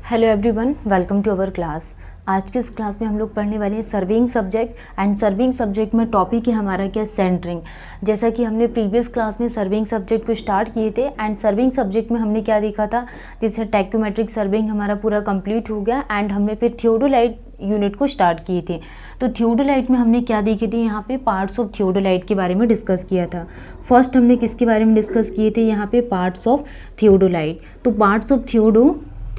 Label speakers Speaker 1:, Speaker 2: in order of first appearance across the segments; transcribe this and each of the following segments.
Speaker 1: Hello everyone, welcome to our class. आज के इस क्लास में हम लोग पढ़ने वाले हैं serving subject. And serving subject में टॉपिक है हमारा क्या, सेंटरिंग। जैसा कि हमने प्रीवियस क्लास में सर्विंग सब्जेक्ट को स्टार्ट किए थे एंड सर्विंग सब्जेक्ट में हमने क्या देखा था, जैसे टैक्योमेट्रिक सर्विंग हमारा पूरा कंप्लीट हो गया एंड हमने फिर थियोडोलाइट यूनिट को स्टार्ट किए थे। तो थियोडोलाइट में हमने क्या देखे थे, यहाँ पे पार्ट्स ऑफ थियोडोलाइट के बारे में डिस्कस किया था। फर्स्ट हमने किसके बारे में डिस्कस किए थे, यहाँ पे पार्ट्स ऑफ थियोडोलाइट। तो पार्ट्स ऑफ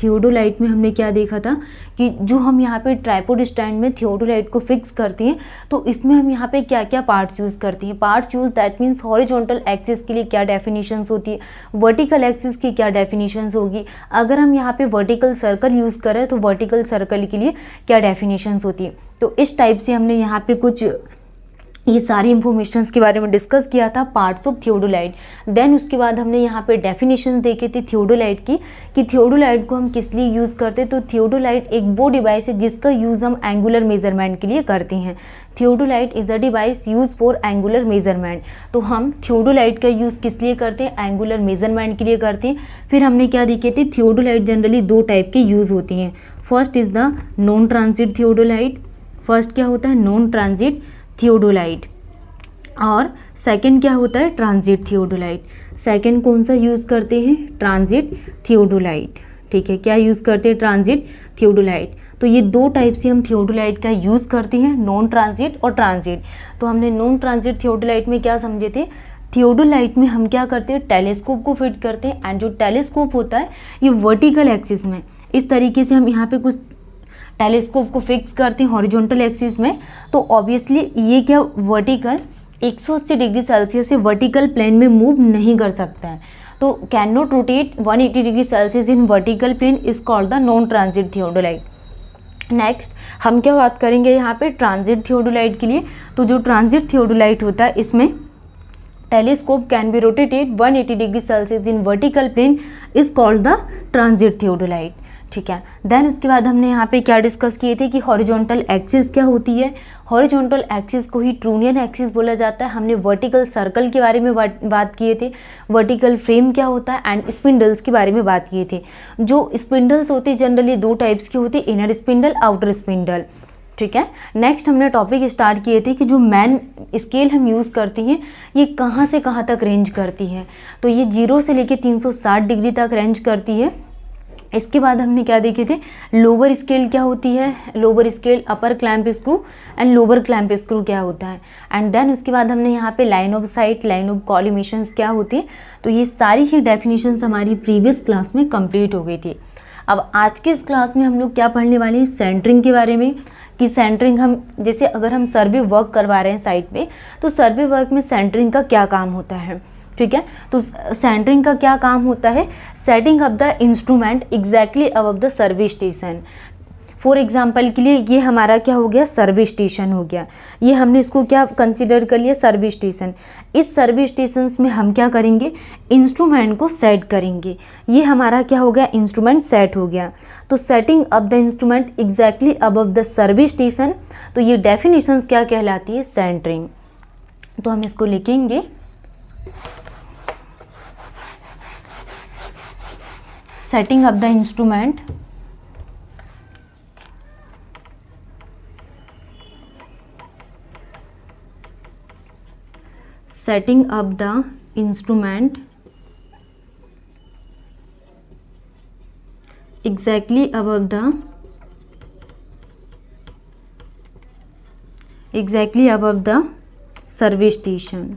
Speaker 1: थियोडोलाइट में हमने क्या देखा था कि जो हम यहाँ पे ट्राइपॉड स्टैंड में थियोडोलाइट को फिक्स करते हैं तो इसमें हम यहाँ पे क्या क्या पार्ट्स यूज़ करते हैं। Parts use that means horizontal axis के लिए क्या डेफिनेशंस होती है, वर्टिकल एक्सिस की क्या डेफिनेशंस होगी। अगर हम यहाँ पे वर्टिकल सर्कल यूज़ करें तो वर्टिकल सर्कल के लिए क्या डेफिनेशंस होती है। तो इस टाइप से हमने यहाँ पे कुछ ये सारी इंफॉर्मेशंस के बारे में डिस्कस किया था, पार्ट्स ऑफ थियोडोलाइट। देन उसके बाद हमने यहाँ पे डेफिनेशंस देखे थे थियोडोलाइट की, कि थियोडोलाइट को हम किस लिए यूज़ करते। तो थियोडोलाइट एक वो डिवाइस है जिसका यूज़ हम एंगुलर मेजरमेंट के लिए करते हैं। Theodolite is a device use for angular measurement. तो हम थियोडोलाइट का यूज़ किस लिए करते हैं, एंगुलर मेजरमेंट के लिए करते हैं। फिर हमने क्या देखे थे, थियोडोलाइट जनरली दो टाइप के यूज़ होती हैं। First is the non transit theodolite. First क्या होता है, नॉन ट्रांजिट थियोडोलाइट। और सेकंड क्या होता है, ट्रांजिट थियोडोलाइट। सेकंड कौन सा यूज़ करते हैं, ट्रांजिट थियोडोलाइट। ठीक है, क्या यूज़ करते हैं, ट्रांजिट थियोडोलाइट। तो ये दो टाइप से हम थियोडोलाइट का यूज़ करते हैं, नॉन ट्रांजिट और ट्रांजिट। तो हमने नॉन ट्रांजिट थियोडोलाइट में क्या समझे थे, थियोडोलाइट में हम क्या करते हैं, टेलीस्कोप को फिट करते हैं एंड जो टेलीस्कोप होता है ये वर्टिकल एक्सिस में, इस तरीके से हम यहाँ पे कुछ टेलीस्कोप को फिक्स करते हैं हॉरिजॉन्टल एक्सिस में। तो ऑब्वियसली ये क्या, वर्टिकल 180 डिग्री सेल्सियस से वर्टिकल प्लेन में मूव नहीं कर सकता है। तो can not rotate 180 degree Celsius in vertical plane is called the non transit theodolite. Next हम क्या बात करेंगे यहाँ पे, ट्रांजिट थियोडोलाइट के लिए। तो जो ट्रांजिट थियोडोलाइट होता है इसमें telescope can be rotated 180 degree Celsius in vertical plane is called the transit theodolite. ठीक है, देन उसके बाद हमने यहाँ पे क्या डिस्कस किए थे कि हॉरिजॉन्टल एक्सिस क्या होती है। हॉरिजॉन्टल एक्सिस को ही ट्रूनियन एक्सिस बोला जाता है। हमने वर्टिकल सर्कल के बारे में बात किए थे, वर्टिकल फ्रेम क्या होता है एंड स्पिंडल्स के बारे में बात किए थे। जो स्पिंडल्स होते हैं जनरली दो टाइप्स की होती है, इनर स्पिंडल, आउटर स्पिंडल। ठीक है, नेक्स्ट हमने टॉपिक स्टार्ट किए थे कि जो मैन स्केल हम यूज़ करती हैं ये कहाँ से कहाँ तक रेंज करती है। तो ये 0 से लेके 360 डिग्री तक रेंज करती है। इसके बाद हमने क्या देखे थे, लोअर स्केल क्या होती है, lower scale, upper clamp screw and lower clamp screw क्या होता है। एंड देन उसके बाद हमने यहाँ पे line of sight, line of collimations क्या होती है। तो ये सारी ही डेफिनेशंस हमारी प्रीवियस क्लास में कंप्लीट हो गई थी। अब आज के इस क्लास में हम लोग क्या पढ़ने वाले हैं, सेंटरिंग के बारे में। कि सेंटरिंग हम जैसे अगर हम सर्वे वर्क करवा रहे हैं साइट पे, तो सर्वे वर्क में सेंटरिंग का क्या काम होता है। ठीक है, तो सेंटरिंग का क्या काम होता है, setting up the instrument exactly above the survey station. For example के लिए ये हमारा क्या हो गया, सर्वे स्टेशन हो गया। ये हमने इसको क्या कंसीडर कर लिया, सर्वे स्टेशन। इस सर्वे स्टेशन में हम क्या करेंगे, इंस्ट्रूमेंट को सेट करेंगे। ये हमारा क्या हो गया, इंस्ट्रूमेंट सेट हो गया। तो setting up the instrument exactly above the survey station, तो ये डेफिनेशंस क्या कहलाती है, सेंटरिंग। तो हम इसको लिखेंगे, setting up the instrument setting up the instrument exactly above the survey station,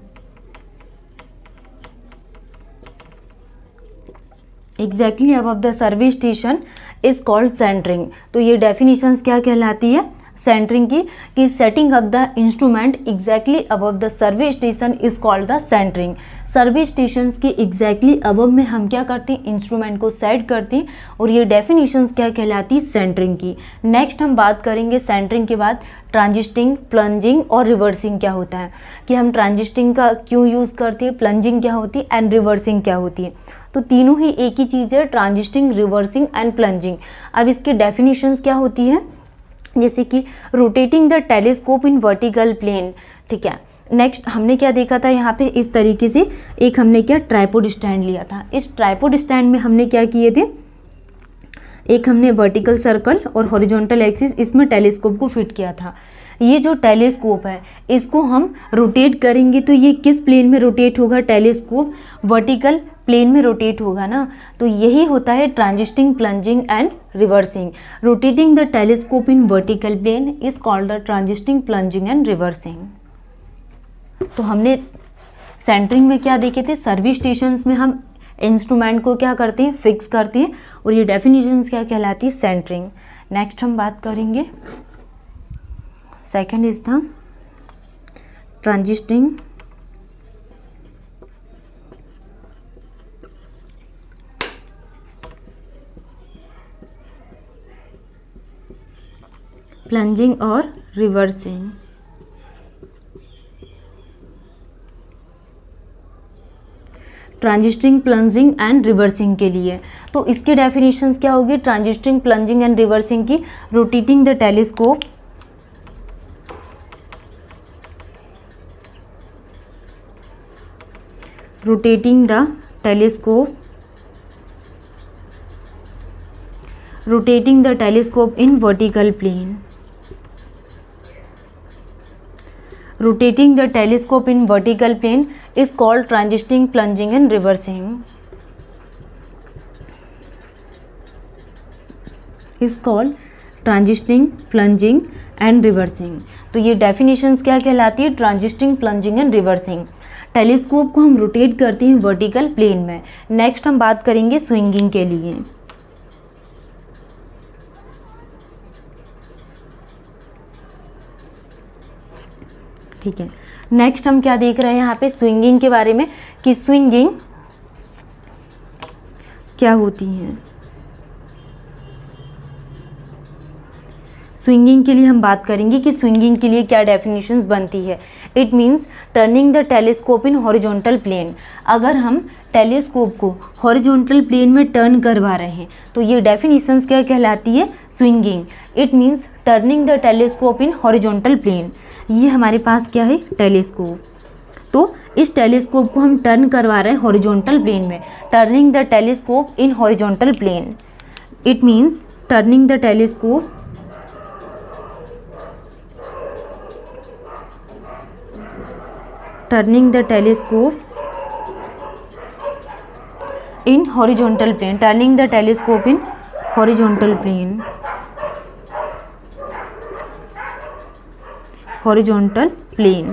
Speaker 1: exactly above the survey station is called centering. तो ये डेफिनेशंस क्या कहलाती है, सेंटरिंग की, कि setting up the instrument exactly above the survey station is called the centering. Survey stations के exactly above में हम क्या करते हैं, इंस्ट्रूमेंट को सेट करते हैं, और ये डेफिनेशंस क्या कहलाती है, सेंटरिंग की। नेक्स्ट हम बात करेंगे सेंटरिंग के बाद ट्रांजिस्टिंग, प्लंजिंग और रिवर्सिंग क्या होता है, कि हम ट्रांजिस्टिंग का क्यों यूज़ करते हैं, प्लंजिंग क्या होती है एंड रिवर्सिंग क्या होती है। तो तीनों ही एक ही चीज़ है, ट्रांजिस्टिंग, रिवर्सिंग एंड प्लंजिंग। अब इसकी डेफिनेशंस क्या होती है, जैसे कि rotating the telescope in vertical plane. ठीक है, नेक्स्ट हमने क्या देखा था, यहाँ पे इस तरीके से एक हमने क्या ट्राइपॉड स्टैंड लिया था। इस ट्राइपॉड स्टैंड में हमने क्या किए थे, एक हमने वर्टिकल सर्कल और हॉरिजॉन्टल एक्सिस इसमें टेलीस्कोप को फिट किया था। ये जो टेलीस्कोप है इसको हम रोटेट करेंगे तो ये किस प्लेन में रोटेट होगा? टेलीस्कोप वर्टिकल प्लेन में रोटेट होगा ना। तो यही होता है transiting, plunging and reversing. Rotating the telescope in vertical plane is called the transiting, plunging and reversing. तो हमने सेंटरिंग में क्या देखे थे? सर्विस स्टेशंस में हम इंस्ट्रूमेंट को क्या करते हैं? फिक्स करते हैं, और ये डेफिनेशंस क्या कहलाती है? सेंटरिंग। नेक्स्ट हम बात करेंगे, second is the transiting, plunging और रिवर्सिंग। ट्रांजिस्टिंग, प्लंजिंग एंड रिवर्सिंग के लिए तो इसके डेफिनेशंस क्या होगी? ट्रांजिस्टिंग, प्लंजिंग एंड रिवर्सिंग की, rotating the telescope, rotating the telescope, rotating the telescope in vertical plane, rotating the telescope in vertical plane is called transiting, plunging and reversing, is called transiting, plunging and reversing। तो ये definitions क्या कहलाती है? Transiting, plunging and reversing. Telescope को हम rotate करते हैं vertical plane में। नेक्स्ट हम बात करेंगे स्विंगिंग के लिए। ठीक है, नेक्स्ट हम क्या देख रहे हैं यहाँ पे? स्विंगिंग के बारे में, कि स्विंगिंग क्या होती है। स्विंगिंग के लिए हम बात करेंगे कि स्विंगिंग के लिए क्या डेफिनेशंस बनती है। It means turning the telescope in horizontal plane. अगर हम टेलीस्कोप को हॉरिजॉन्टल प्लेन में टर्न करवा रहे हैं तो ये डेफिनेशंस क्या कहलाती है? Swinging. It means turning the telescope in horizontal plane. ये हमारे पास क्या है? टेलीस्कोप। तो इस टेलीस्कोप को हम टर्न करवा रहे हैं हॉरिजॉन्टल प्लेन में। Turning the telescope in horizontal plane, it means turning the telescope turning the telescope in horizontal plane, turning the telescope in horizontal plane, horizontal plane।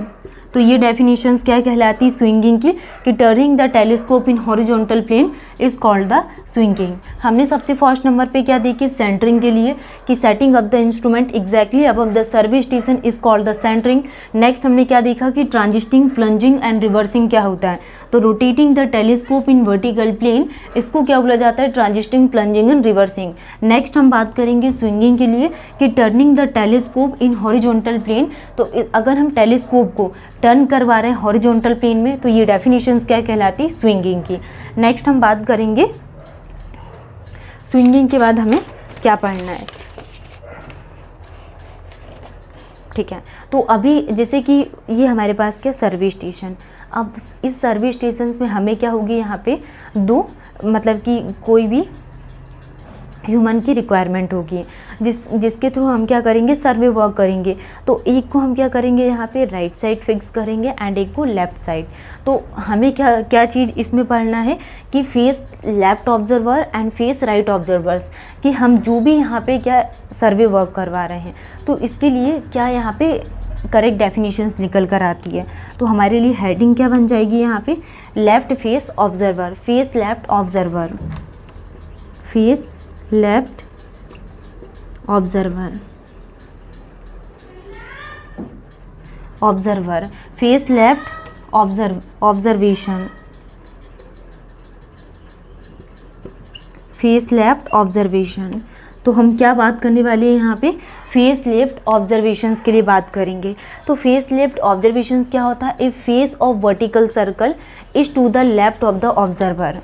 Speaker 1: तो ये डेफिनेशंस क्या कहलाती स्विंगिंग की? कि turning the telescope in horizontal plane is called the swinging. हमने सबसे first number पे क्या देखी? सेंटरिंग के लिए, कि setting up the instrument exactly above the service station is called the centering. Next हमने क्या देखा? कि ट्रांजिस्टिंग, प्लंजिंग एंड रिवर्सिंग क्या होता है? तो rotating the telescope in vertical plane, इसको क्या बोला जाता है? Transiting, plunging and reversing. Next हम बात करेंगे स्विंगिंग के लिए, कि turning the telescope in horizontal plane. तो अगर हम टेलीस्कोप को टर्न करवा रहे हैं हॉरिजॉन्टल प्लेन में तो ये डेफिनेशंस क्या कहलाती? स्विंगिंग की। नेक्स्ट हम बात करेंगे स्विंगिंग के बाद हमें क्या पढ़ना है। ठीक है, तो अभी जैसे कि ये हमारे पास क्या? Service station. अब इस सर्विस स्टेशन में हमें क्या होगी? यहाँ पे दो, मतलब कि कोई भी ह्यूमन की रिक्वायरमेंट होगी जिसके थ्रू हम क्या करेंगे? सर्वे वर्क करेंगे। तो एक को हम क्या करेंगे? यहाँ पे राइट साइड फिक्स करेंगे एंड एक को लेफ़्ट साइड। तो हमें क्या क्या चीज़ इसमें पढ़ना है? कि face left observer and face right observers, कि हम जो भी यहाँ पे क्या सर्वे वर्क करवा रहे हैं तो इसके लिए क्या यहाँ पे करेक्ट डेफिनेशंस निकल कर आती है। तो हमारे लिए हेडिंग क्या बन जाएगी यहाँ पे? Left face observer, face left observer, face left observer, observer, face left observation, face left observation. तो हम क्या बात करने वाले हैं यहाँ पे? फेस लेफ्ट ऑब्जर्वेशंस के लिए बात करेंगे। तो फेस लेफ्ट ऑब्जर्वेशंस क्या होता है? A face of vertical circle is to the left of the observer.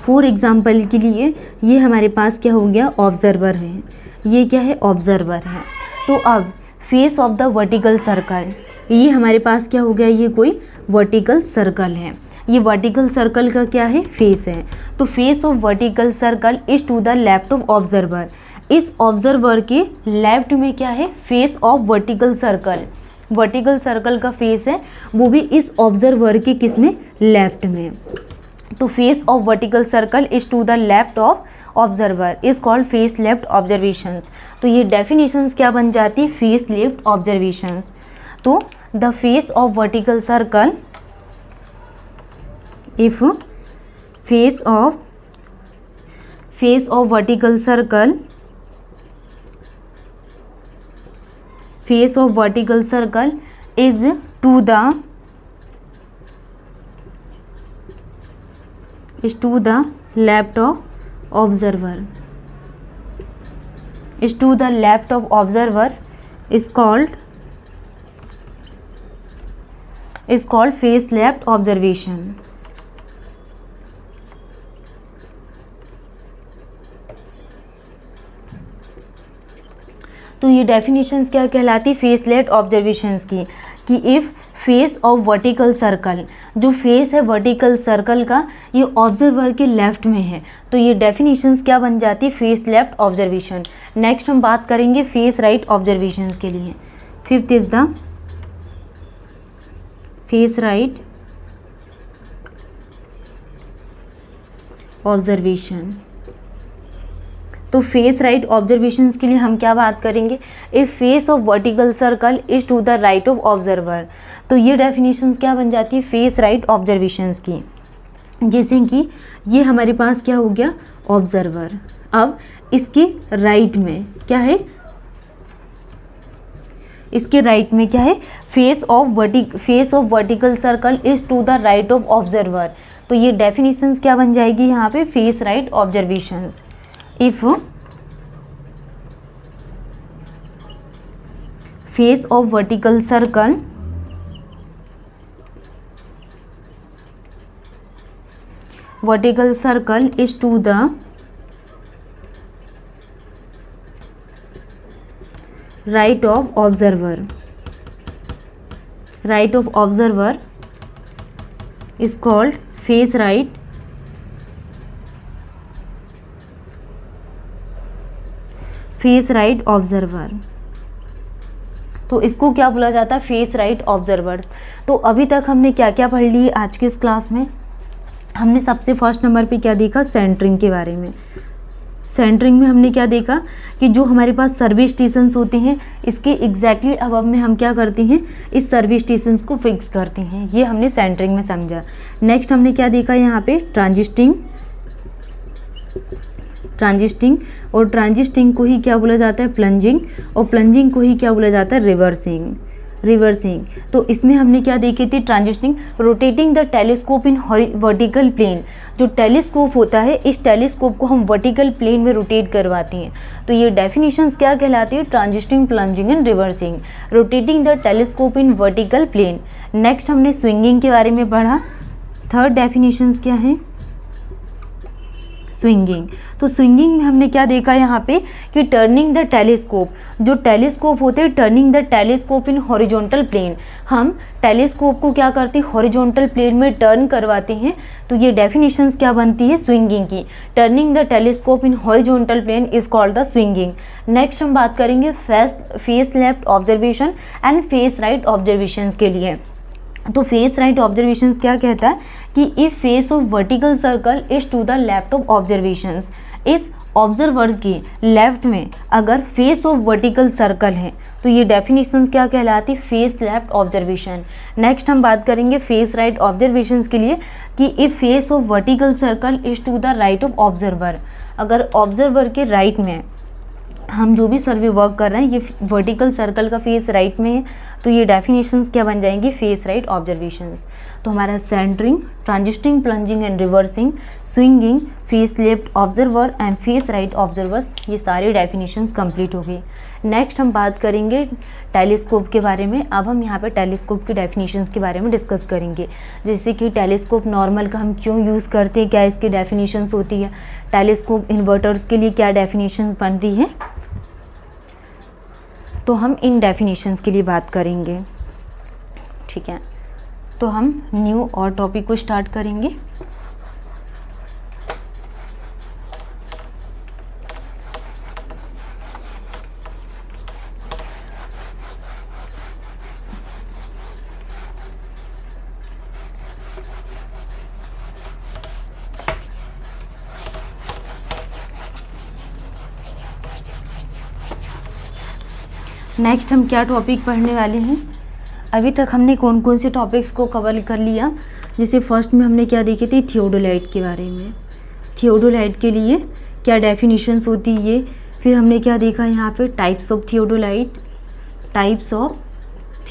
Speaker 1: For example के लिए ये हमारे पास क्या हो गया? ऑब्जर्वर है, ये क्या है? ऑब्जर्वर है। तो अब face of the vertical circle, ये हमारे पास क्या हो गया? ये कोई वर्टिकल सर्कल है। ये वर्टिकल सर्कल का क्या है, फेस है। तो face of vertical circle is to the left of observer. इस ऑब्जर्वर के लेफ्ट में क्या है, face of vertical circle. Vertical circle का फेस है वो भी इस ऑब्जर्वर के किस में, लेफ्ट में। तो face of vertical circle is to the left of observer is called face left observations. तो ये डेफिनेशंस क्या बन जाती है, फेस लेफ्ट ऑब्जर्वेशंस। तो the face of vertical circle, if face of vertical circle, face of vertical circle is to the left of observer, is to the left of observer is called face left observation। तो ये definitions क्या कहलाती, face left observations की, कि if face of vertical circle, जो face है vertical circle का ये ऑब्जर्वर के लेफ्ट में है, तो ये डेफिनेशंस क्या बन जाती, फेस लेफ्ट ऑब्जर्वेशन। नेक्स्ट हम बात करेंगे फेस राइट ऑब्जर्वेशंस के लिए। Fifth is the face right observation. तो फेस राइट ऑब्जर्वेशंस के लिए हम क्या बात करेंगे, if face of vertical circle is to the right of observer. तो ये डेफिनेशंस क्या बन जाती है, फेस राइट ऑब्जर्वेशंस की। जैसे कि ये हमारे पास क्या हो गया, ऑब्जर्वर, अब इसके राइट में क्या है, इसके राइट में क्या है, face of vertical circle is to the right of observer. तो ये डेफिनेशंस क्या बन जाएगी यहाँ पे, face right observations. If face of vertical circle is to the right of observer, is called face right observer. तो इसको क्या बोला जाता है, फेस राइट ऑब्जर्वर। तो अभी तक हमने क्या क्या पढ़ ली आज की इस क्लास में, हमने सबसे फर्स्ट नंबर पे क्या देखा, सेंटरिंग के बारे में। सेंटरिंग में हमने क्या देखा कि जो हमारे पास सर्वे स्टेशंस होते हैं इसके एग्जैक्टली अबव में हम क्या करते हैं, इस सर्वे स्टेशंस को फिक्स करते हैं, ये हमने सेंटरिंग में समझा। नेक्स्ट हमने क्या देखा यहाँ पे, ट्रांजिस्टिंग, और ट्रांजिस्टिंग को ही क्या बोला जाता है, प्लंजिंग, और प्लंजिंग को ही क्या बोला जाता है, रिवर्सिंग। तो इसमें हमने क्या देखी थी, transiting, rotating the telescope in vertical plane. जो टेलीस्कोप होता है इस टेलीस्कोप को हम वर्टिकल प्लेन में रोटेट करवाते हैं। तो ये डेफिनेशंस क्या कहलाती है, transiting, plunging and reversing, rotating the telescope in vertical plane. Next हमने स्विंगिंग के बारे में पढ़ा। थर्ड डेफिनेशंस क्या है, स्विंगिंग। तो स्विंगिंग में हमने क्या देखा यहाँ पे कि टर्निंग द टेलीस्कोप, जो टेलीस्कोप होते हैं turning the telescope in horizontal plane, हम टेलीस्कोप को क्या करते हैं, हॉरिजॉन्टल प्लेन में टर्न करवाते हैं। तो ये डेफिनेशंस क्या बनती है, स्विंगिंग की, turning the telescope in horizontal plane is called the swinging. Next हम बात करेंगे face left observation and face right observations के लिए। तो फेस राइट ऑब्जर्वेशंस क्या कहता है कि if face of vertical circle is to the left of observations, इस ऑब्जर्वर के लेफ्ट में अगर फेस ऑफ वर्टिकल सर्कल है तो ये डेफिनेशंस क्या कहलाती, फेस लेफ्ट ऑब्जर्वेशन। नेक्स्ट हम बात करेंगे फेस राइट ऑब्जर्वेशंस के लिए कि if face of vertical circle is to the right of observer, अगर ऑब्जर्वर के राइट में हम जो भी सर्वे वर्क कर रहे हैं ये वर्टिकल सर्कल का फेस राइट में है, तो ये डेफिनेशंस क्या बन जाएंगी, फेस राइट ऑब्जर्वेशंस। तो हमारा centering, transiting, plunging and reversing, swinging, face left observer and face right observers, ये सारे डेफिनेशंस कंप्लीट हो गई। नेक्स्ट हम बात करेंगे टेलीस्कोप के बारे में। अब हम यहाँ पे टेलीस्कोप की डेफिनेशंस के बारे में डिस्कस करेंगे, जैसे कि टेलीस्कोप नॉर्मल का हम क्यों यूज़ करते हैं, क्या इसकी डेफिनेशंस होती है, टेलीस्कोप इन्वर्टर्स के लिए क्या डेफिनेशंस बनती हैं, तो हम इन डेफिनेशंस के लिए बात करेंगे, ठीक है। तो हम न्यू और टॉपिक को स्टार्ट करेंगे। नेक्स्ट हम क्या टॉपिक पढ़ने वाले हैं। अभी तक हमने कौन कौन से टॉपिक्स को कवर कर लिया। जैसे फर्स्ट में हमने क्या देखी थी, थियोडोलाइट के बारे में, थियोडोलाइट के लिए क्या डेफिनेशंस होती है। फिर हमने क्या देखा यहाँ पे, types of theodolite, types of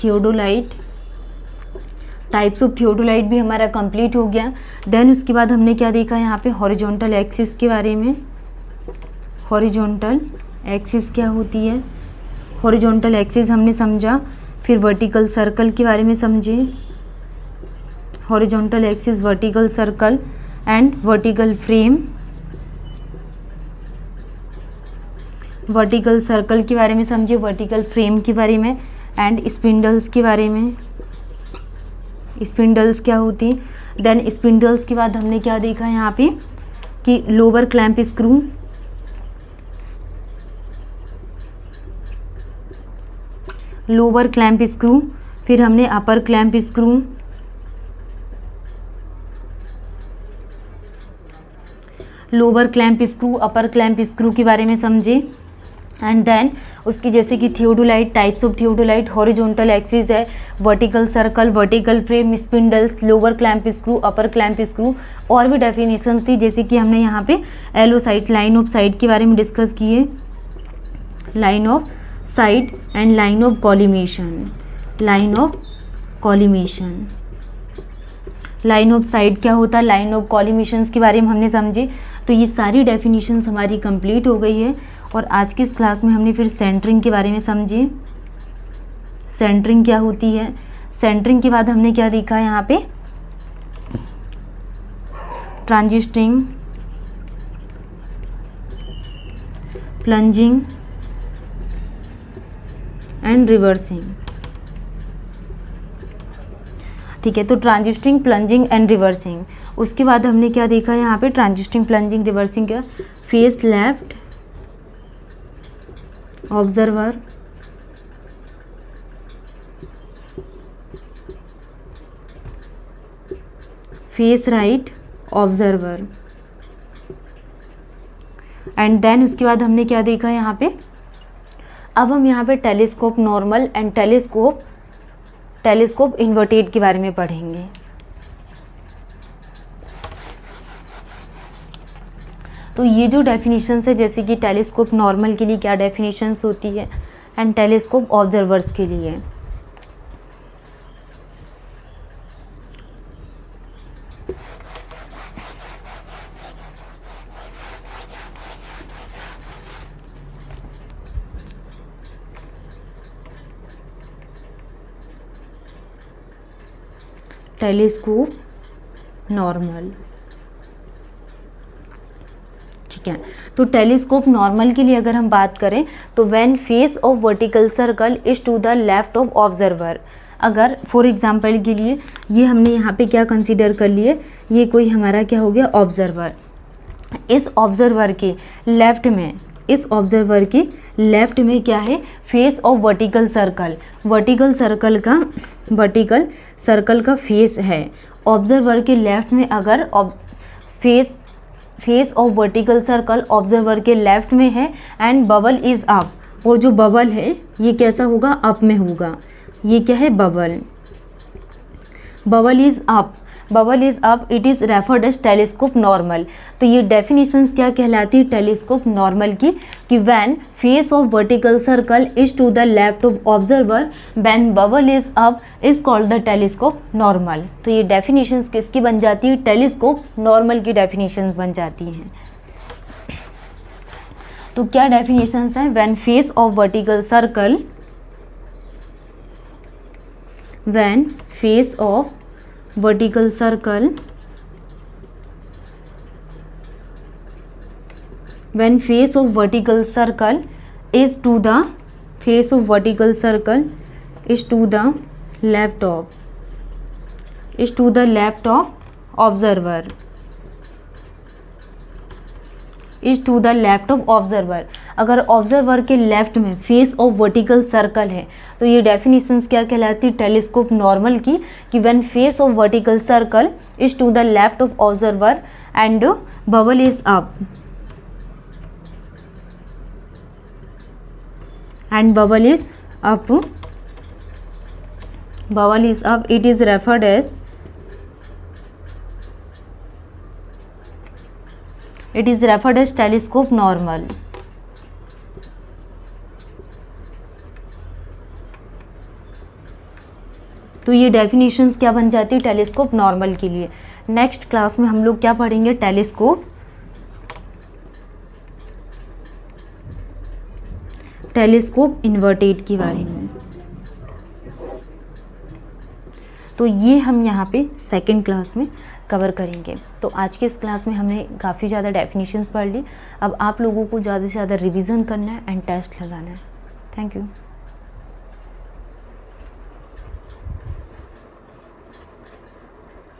Speaker 1: theodolite, types of theodolite भी हमारा कंप्लीट हो गया। देन उसके बाद हमने क्या देखा यहाँ पे, हॉरिजॉन्टल एक्सिस के बारे में। हॉरिजॉन्टल एक्सिस क्या होती है, हॉरिजॉन्टल एक्सिस हमने समझा। फिर वर्टिकल सर्कल के बारे में समझे, horizontal axis, vertical circle and vertical frame. Vertical circle के बारे में समझे, वर्टिकल फ्रेम के बारे में एंड स्पिंडल्स के बारे में, स्पिंडल्स क्या होती। देन स्पिंडल्स के बाद हमने क्या देखा यहाँ पे कि lower clamp screw, lower clamp screw. फिर हमने upper clamp screw, lower clamp screw, upper clamp screw के बारे में समझे। एंड देन उसकी जैसे कि theodolite, types of theodolite, horizontal axis है, vertical circle, vertical frame, spindles, lower clamp screw, upper clamp screw. और भी डेफिनेशंस थी, जैसे कि हमने यहाँ पे एलो साइट, लाइन ऑफ साइट के बारे में डिस्कस किए, line of site and line of collimation, line of collimation. Line of site क्या होता है, लाइन ऑफ कॉलिमेशंस के बारे में हमने समझे। तो ये सारी डेफिनेशंस हमारी कंप्लीट हो गई है। और आज की इस क्लास में हमने फिर सेंटरिंग के बारे में समझे, सेंटरिंग क्या होती है। सेंटरिंग के बाद हमने क्या देखा यहाँ पे, ट्रांजिस्टिंग, प्लंजिंग एंड रिवर्सिंग। ठीक है, तो ट्रांजिस्टिंग, प्लंजिंग एंड रिवर्सिंग। उसके बाद हमने क्या देखा यहाँ पे, ट्रांजिस्टिंग, प्लंजिंग, रिवर्सिंग का, face left observer, face right observer. And then उसके बाद हमने क्या देखा यहाँ पे, अब हम यहाँ पे telescope normal and telescope inverted के बारे में पढ़ेंगे। तो ये जो डेफिनेशंस है, जैसे कि टेलीस्कोप नॉर्मल के लिए क्या डेफिनेशंस होती है एंड टेलीस्कोप ऑब्जर्वर्स के लिए। टेलीस्कोप नॉर्मल, ठीक है। तो टेलीस्कोप नॉर्मल के लिए अगर हम बात करें तो when face of vertical circle is to the left of observer. अगर फॉर एग्जांपल के लिए ये हमने यहाँ पे क्या कंसीडर कर लिए, ये कोई हमारा क्या हो गया, ऑब्जर्वर। इस ऑब्जर्वर के लेफ्ट में, इस ऑब्जर्वर के लेफ्ट में क्या है, face of vertical circle, vertical circle का फेस है। ऑब्जर्वर के लेफ्ट में अगर face of vertical circle observer के लेफ्ट में है एंड बबल इज अप, और जो बबल है ये कैसा होगा, अप में होगा। ये क्या है, bubble, bubble is up, bubble is up, it is referred as telescope normal. तो ये डेफिनेशंस क्या कहलाती है टेलीस्कोप नॉर्मल की, कि when face of vertical circle is to the left of observer, when bubble is up is called the telescope normal. तो ये definitions किसकी बन जाती है, टेलीस्कोप नॉर्मल की डेफिनेशंस बन जाती हैं। तो क्या डेफिनेशंस हैं, when face of vertical circle, when face of vertical circle, when face of vertical circle is to the, face of vertical circle is to the left of, is to the left of observer, is to the left of observer. अगर observer के left में face of vertical circle है तो ये definitions क्या कहलाती है telescope normal की, कि when face of vertical circle is to the left of observer and bubble is up, and bubble is up, bubble is up, it is referred as telescope normal। तो ये definitions क्या बन जाती है telescope normal के लिए। Next class में हम लोग क्या पढ़ेंगे टेलीस्कोप इन्वर्टेड के बारे में। तो ये हम यहाँ पे सेकंड क्लास में कवर करेंगे। तो आज के इस क्लास में हमने काफ़ी ज़्यादा डेफिनेशंस पढ़ ली। अब आप लोगों को ज़्यादा से ज़्यादा रिवीजन करना है एंड टेस्ट लगाना है। Thank you.